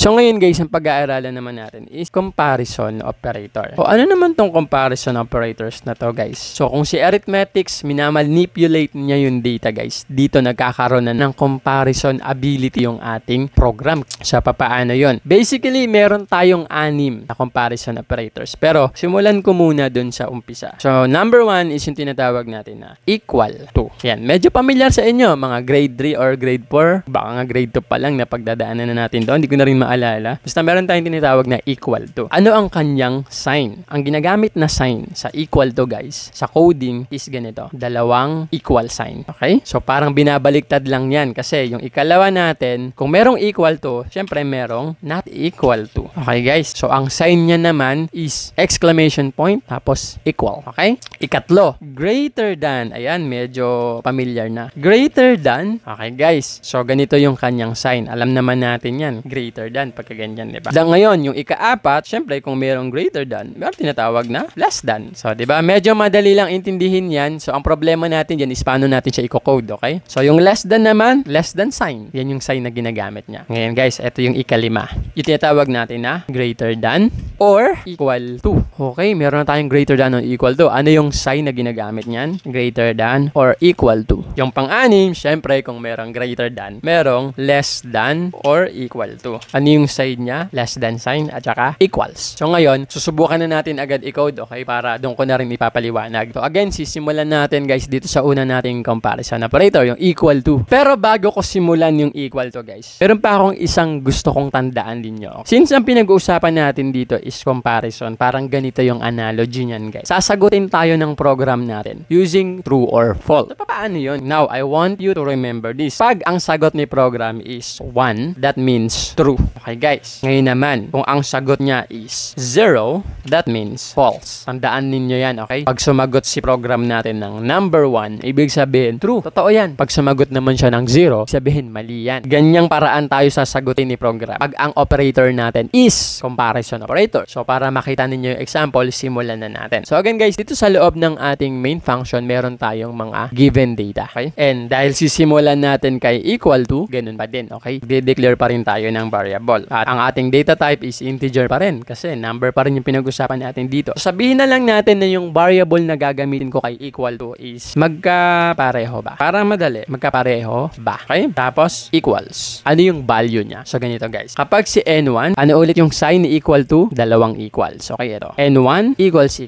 So ngayon guys, ang pag-aaralan naman natin is comparison operator. O ano naman tong comparison operators na to guys? So kung si arithmetics, minamanipulate niya yung data guys, dito nagkakaroon na ng comparison ability yung ating program. So papaano yon? Basically, meron tayong 6 na comparison operators. Pero simulan ko muna dun sa umpisa. So number 1 is yung tinatawag natin na equal to. Yan, medyo familiar sa inyo, mga grade 3 or grade 4. Baka nga grade 2 pa lang na pagdadaanan na natin doon. Hindi ko na rin maalala. Basta meron tayong tinatawag na equal to. Ano ang kanyang sign? Ang ginagamit na sign sa equal to guys, sa coding is ganito. Dalawang equal sign. Okay? So parang binabaliktad lang yan kasi yung ikalawa natin, kung merong equal to, syempre merong not equal to. Okay guys? So ang sign niya naman is exclamation point tapos equal. Okay? Ikatlo, greater than. Ayan, medyo familiar na. Greater than. Okay guys? So ganito yung kanyang sign. Alam naman natin yan. Greater than. Pagka ganyan, diba? Ngayon, yung ika-4, syempre kung merong greater than, meron tinatawag na less than. So, diba? Medyo madali lang intindihin yan. So, ang problema natin dyan is paano natin siya i-code, okay? So, yung less than naman, less than sign. Yan yung sign na ginagamit niya. Ngayon guys, ito yung ika-5. Yung tinatawag natin na greater than or equal to. Okay? Meron na tayong greater than or equal to. Ano yung sign na ginagamit niyan? Greater than or equal to. Yung pang-6, syempre kung merong greater than, merong less than or equal to. Ano yung sign niya? Less than sign at saka equals. So ngayon, susubukan na natin agad i-code, okay? Para doon ko na rin ipapaliwanag. So again, sisimulan natin guys dito sa una nating comparison operator, yung equal to. Pero bago ko simulan yung equal to guys, meron pa akong isang gusto kong tandaan ninyo. Since ang pinag-uusapan natin dito is comparison, parang ganito yung analogy niyan guys. Sasagutin tayo ng program natin using true or false. So, paano yun? Now, I want you to remember this. Pag ang sagot ni program is 1, that means true. Okay guys. Ngayon naman, kung ang sagot niya is 0, that means false. Tandaan ninyo yan, okay? Pag sumagot si program natin ng number 1, ibig sabihin true. Totoo yan. Pag sumagot naman siya ng 0, sabihin mali yan. Ganyang paraan tayo sasagutin ni program. Pag ang operator natin is comparison operator. So para makita ninyo yung example, simulan na natin. So again guys, dito sa loob ng ating main function, meron tayong mga given data, okay? And dahil sisimulan natin kay equal to, ganun pa din, okay? De-declare pa rin tayo ng variable. At ang ating data type is integer pa rin kasi number pa rin yung pinag-usapan natin dito. So, sabihin na lang natin na yung variable na gagamitin ko kay equal to is magkapareho ba? Para madali, magkapareho ba? Okay? Tapos, equals. Ano yung value niya? So, ganito guys. Kapag si n1, ano ulit yung sign ni equal to? Dalawang equals. Okay, ito. n1 equals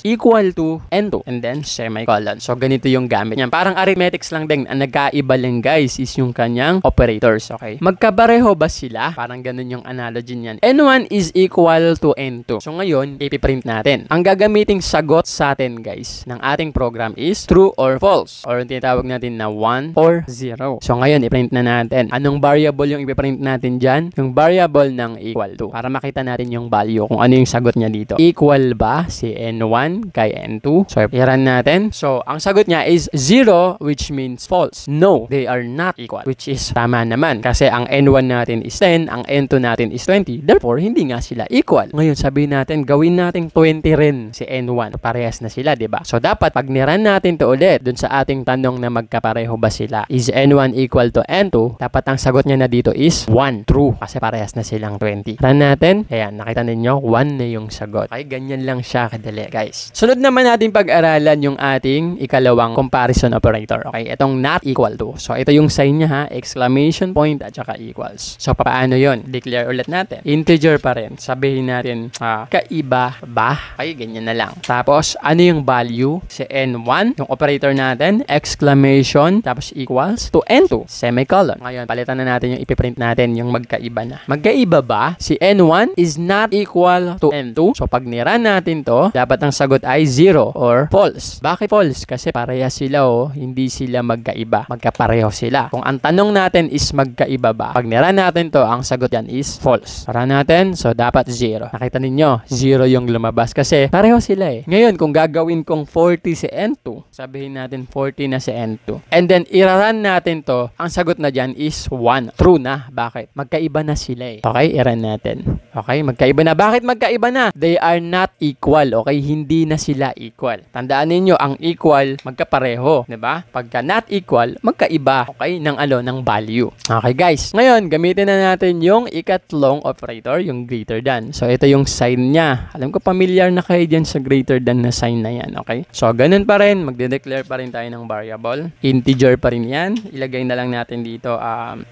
equal to n2 and then semicolon. So, ganito yung gamit niya. Parang arithmetics lang din. Ang nagkaiba lang guys is yung kanyang operators. Okay? Magkapareho ba sila? Parang ganun yung analogy niyan. N1 is equal to N2. So ngayon, ipiprint natin. Ang gagamiting sagot sa atin guys ng ating program is true or false. Or yung tinatawag natin na 1 or 0. So ngayon, iprint na natin. Anong variable yung ipiprint natin dyan? Yung variable ng equal to. Para makita natin yung value kung ano yung sagot niya dito. Equal ba si N1 kay N2? So i-run natin. So ang sagot niya is 0 which means false. No, they are not equal. Which is tama naman. Kasi ang N1 natin is 10, ang N2 natin is 20. Therefore, hindi nga sila equal. Ngayon, sabihin natin, gawin natin 20 rin si N1. Parehas na sila, diba? So, dapat, pag niran natin to ulit, dun sa ating tanong na magkapareho ba sila, is N1 equal to N2, dapat ang sagot niya na dito is 1. True. Kasi parehas na silang 20. Run natin. Ayan, nakita ninyo, 1 na yung sagot. Okay, ganyan lang siya kadali, guys. Sunod naman natin pag-aralan yung ating ikalawang comparison operator. Okay, itong not equal to. So, ito yung sign niya ha, exclamation point at saka equals. So, paano yon? Declare ulit natin. Integer pa rin. Sabihin natin, kaiba ba? Okay, ganyan na lang. Tapos, ano yung value? Si N1, yung operator natin, exclamation, tapos equals to N2, semicolon. Ngayon, palitan na natin yung ipiprint natin, yung magkaiba na. Magkaiba ba? Si N1 is not equal to N2. So, pag niran natin to, dapat ang sagot ay 0 or false. Bakit false? Kasi parehas sila hindi sila magkaiba. Magkapareho sila. Kung ang tanong natin is magkaiba ba, pag niran natin to, ang sagot yan is false. Para natin, so dapat 0. Nakita ninyo, 0 yung lumabas kasi pareho sila eh. Ngayon, kung gagawin kong 40 si N2, sabihin natin 40 na si N2. And then, iraran natin to, ang sagot na dyan is 1. True na. Bakit? Magkaiba na sila eh. Okay, iran natin. Okay, magkaiba na. Bakit Bakit magkaiba na? They are not equal, okay? Hindi na sila equal. Tandaan ninyo, ang equal, magkapareho, di ba? Pagka not equal, magkaiba, okay? Ng value. Okay, guys. Ngayon, gamitin na natin yung ikatlong operator, yung greater than. So, ito yung sign niya. Alam ko, familiar na kayo dyan sa greater than na sign na yan, okay? So, ganun pa rin. Magde-declare pa rin tayo ng variable. Integer pa rin yan. Ilagay na lang natin dito,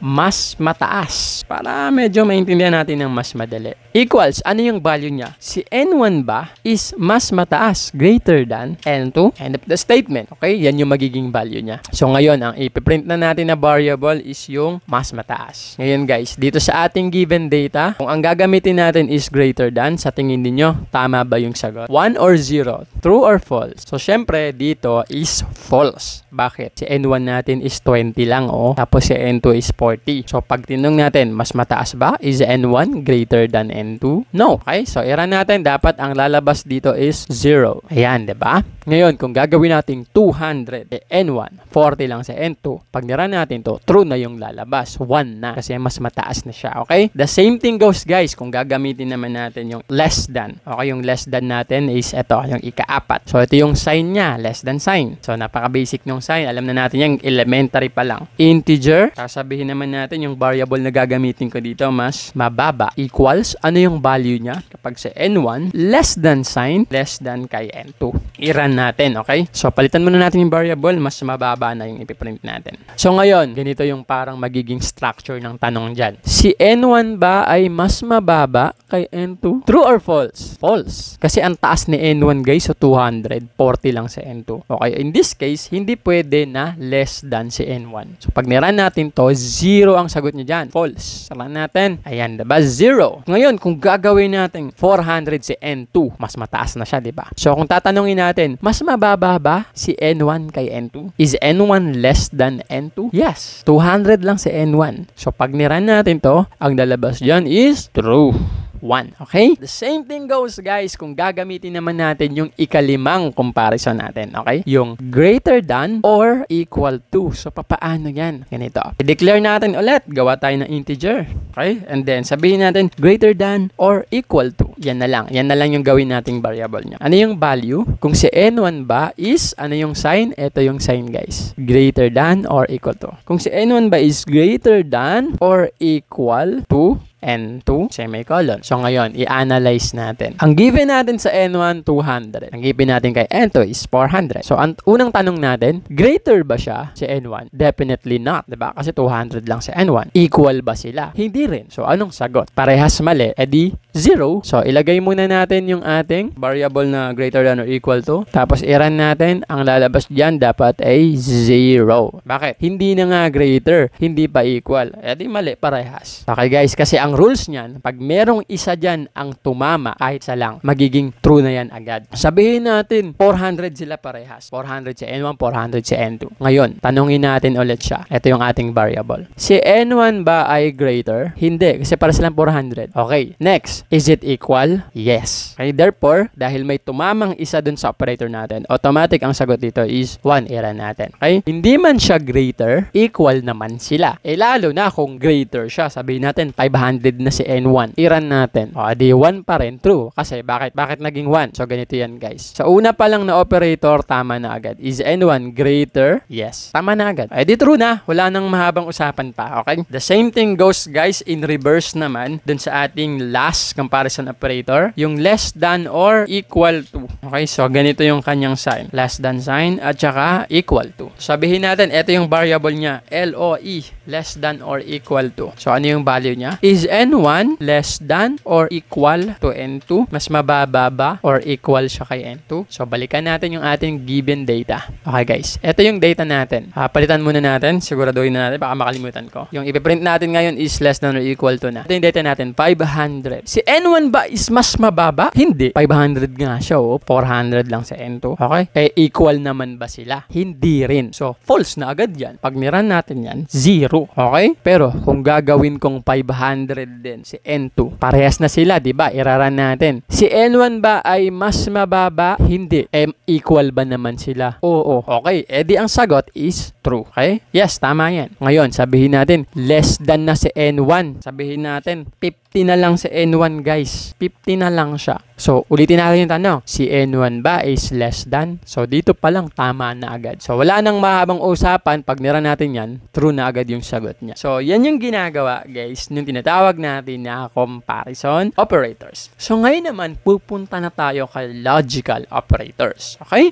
mas mataas. Para medyo maintindihan natin ng mas madali. Equals, ano yung value niya? Si N1 ba is mas mataas, greater than N2? End of the statement. Okay? Yan yung magiging value niya. So, ngayon, ang ipiprint na natin na variable is yung mas mataas. Ngayon, guys, dito sa ating given data, kung ang gagamitin natin is greater than, sa tingin ninyo, tama ba yung sagot? 1 or 0? True or false? So, syempre, dito is false. Bakit? Si N1 natin is 20 lang, oh. Tapos si N2 is 40. So, pag tinong natin, mas mataas ba? Is N1 greater than N2? No. Okay? So, i-run natin. Dapat ang lalabas dito is 0. Ayan, diba? Ngayon, kung gagawin natin 200, N1, 40 lang sa N2. Pag nirun natin to, true na yung lalabas. 1 na. Kasi mas mataas na siya. Okay? The same thing goes, guys, kung gagamitin naman natin yung less than. Okay? Yung less than natin is ito, yung ika-4. So, ito yung sign niya. Less than sign. So, napaka-basic ng sign. Alam na natin yung elementary pa lang. Integer. Sasabihin naman natin yung variable na gagamitin ko dito mas mababa. Equals. Ano yung value niya? Kapag sa N1, less than sign, less than kay N2. I-run natin, okay? So, palitan muna natin yung variable, mas mababa na yung ipiprint natin. So, ngayon, ganito yung parang magiging structure ng tanong dyan. Si N1 ba ay mas mababa kay N2? True or false? False. Kasi ang taas ni N1, guys, so 240 lang sa N2. Okay, in this case, hindi pwede na less than si N1. So, pag niran natin to, 0 ang sagot niya dyan. False. Salan natin. Ayan, diba? 0. Ngayon, kung gagawin natin 400 si N2, mas mataas na siya, diba? So, kung tatanungin natin, mas mababa ba si N1 kay N2? Is N1 less than N2? Yes. 200 lang si N1. So, pag niran natin to, ang lalabas dyan is true. 1. Okay? The same thing goes, guys, kung gagamitin naman natin yung ikalimang comparison natin. Okay? Yung greater than or equal to. So, papaano yan? Ganito. I-declare natin ulit. Gawa tayo ng integer. Okay? And then, sabihin natin greater than or equal to. Yan na lang. Yan na lang yung gawin nating variable niya. Ano yung value? Kung si N1 ba is, ano yung sign? Ito yung sign, guys. Greater than or equal to. Kung si N1 ba is greater than or equal to N2, semicolon. So, ngayon, i-analyze natin. Ang given natin sa N1, 200. Ang given natin kay N2 is 400. So, ang unang tanong natin, greater ba siya si N1? Definitely not, diba? Kasi 200 lang si N1. Equal ba sila? Hindi rin. So, anong sagot? Parehas mali. Edi, 0. So, ilagay muna natin yung ating variable na greater than or equal to. Tapos, i-run natin. Ang lalabas dyan dapat ay 0. Bakit? Hindi na nga greater. Hindi pa equal. Edi, mali. Parehas. Okay, guys. Kasi ang rules niyan, pag merong isa dyan ang tumama, kahit isa lang, magiging true na yan agad. Sabihin natin, 400 sila parehas. 400 si N1, 400 si N2. Ngayon, tanungin natin ulit siya. Ito yung ating variable. Si N1 ba ay greater? Hindi, kasi para silang 400. Okay, next. Is it equal? Yes. Okay, therefore, dahil may tumamang isa dun sa operator natin, automatic ang sagot dito is 1. I-run natin. Okay? Hindi man siya greater, equal naman sila. Lalo na kung greater siya, sabihin natin 500 na si N1. I-run natin. O, di 1 pa rin. True. Kasi, bakit naging 1? So, ganito yan, guys. Sa una pa lang na operator, tama na agad. Is N1 greater? Yes. Tama na agad. Di true na. Wala nang mahabang usapan pa. Okay? The same thing goes, guys, in reverse naman dun sa ating last comparison operator. Yung less than or equal to. Okay? So, ganito yung kanyang sign. Less than sign at saka equal to. Sabihin natin, ito yung variable niya. LOE. Less than or equal to. So, ano yung value niya? Is N1 less than or equal to N2? Mas mababa ba or equal siya kay N2? So, balikan natin yung ating given data. Okay, guys. Ito yung data natin. Palitan muna natin. Siguraduhin na natin. Baka makalimutan ko. Yung ipiprint natin ngayon is less than or equal to na. Ito yung data natin. 500. Si N1 ba is mas mababa? Hindi. 500 nga siya. 400 lang sa N2. Okay? Equal naman ba sila? Hindi rin. So, false na agad yan. Pag niran natin yan, 0. true. Okay? Pero kung gagawin kong 500 din si N2, parehas na sila, di ba? Iraran natin. Si N1 ba ay mas mababa? Hindi. Equal ba naman sila? Oo. Okay. Di ang sagot is true. Okay? Yes, tama yan. Ngayon, sabihin natin, less than na si N1. Sabihin natin, 50 na lang si N1, guys. 50 na lang siya. So, ulitin natin yung tanong. Si N1 ba is less than? So, dito pa lang tama na agad. So, wala nang mahabang usapan. Pag nira natin yan, true na agad yung sagot niya. So, yan yung ginagawa, guys, yung tinatawag natin na comparison operators. So, ngayon naman, pupunta na tayo kay logical operators. Okay?